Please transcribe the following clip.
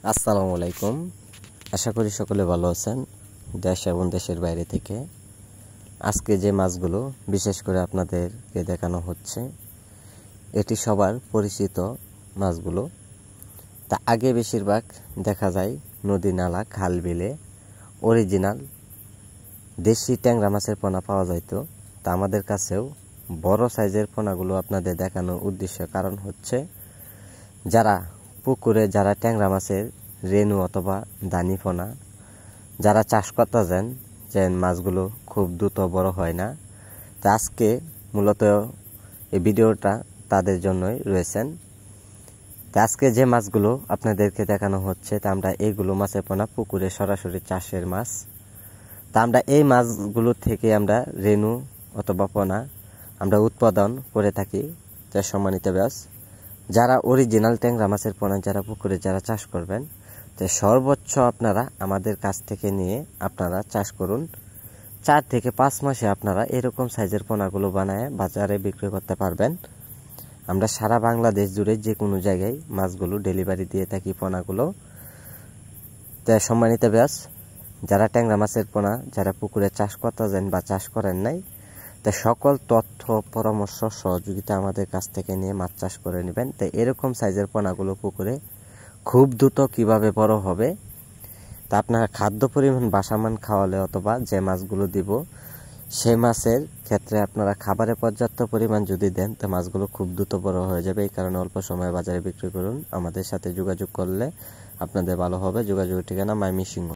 আসসালামু আলাইকুম। আশা করি সকলে ভালো আছেন দেশ এবং দেশের বাইরে থেকে। আজকে যে মাছগুলো বিশেষ করে আপনাদেরকে দেখানো হচ্ছে এটি সবার পরিচিত মাছগুলো। তা আগে বেশিরভাগ দেখা যায় নদী নালা খাল বিলে অরিজিনাল দেশি ট্যাংরা মাছের পোনা পাওয়া যাইতো। তা আমাদের কাছেও বড় সাইজের পোনাগুলো আপনাদের দেখানোর উদ্দেশ্য কারণ হচ্ছে যারা পুকুরে যারা ট্যাংরা মাছের রেনু অথবা দানি পোনা যারা চাষ করতে যান যে মাছগুলো খুব দ্রুত বড় হয় না। তো আজকে মূলত এই ভিডিওটা তাদের জন্যই রয়েছেন। তো আজকে যে মাছগুলো আপনাদেরকে দেখানো হচ্ছে তা আমরা এইগুলো মাছের পোনা পুকুরে সরাসরি চাষের মাছ। তা আমরা এই মাছগুলো থেকে আমরা রেনু অথবা পোনা আমরা উৎপাদন করে থাকি। যা সম্মানিত ব্যাস যারা অরিজিনাল ট্যাংরা মাছের পোনা যারা পুকুরে যারা চাষ করবেন তো সর্বোচ্চ আপনারা আমাদের কাছ থেকে নিয়ে আপনারা চাষ করুন। 4 থেকে 5 মাসে আপনারা এরকম সাইজের পোনাগুলো বানায় বাজারে বিক্রি করতে পারবেন। আমরা সারা বাংলাদেশ জুড়ে যে কোনো জায়গায় মাছগুলো ডেলিভারি দিয়ে থাকি পোনাগুলো। তাই সম্মানিত ব্যাস যারা ট্যাংরা মাছের পোনা যারা পুকুরে চাষ করতে যান বা চাষ করেন নাই তাই সকল তথ্য পরামর্শ সহযোগিতা আমাদের কাছ থেকে নিয়ে মাছ চাষ করে নেবেন। তাই এরকম সাইজের পোনাগুলো পুকুরে খুব দ্রুত কিভাবে বড় হবে তা আপনারা খাদ্য পরিমাণ বাসামান খাওয়ালে অথবা যে মাছগুলো দিব সেই মাছের ক্ষেত্রে আপনারা খাবারের পর্যাপ্ত পরিমাণ যদি দেন তো মাছগুলো খুব দ্রুত বড় হয়ে যাবে। এই কারণে অল্প সময়ে বাজারে বিক্রি করুন। আমাদের সাথে যোগাযোগ করলে আপনাদের ভালো হবে। যোগাযোগের ঠিকানা ময়মনসিংহ।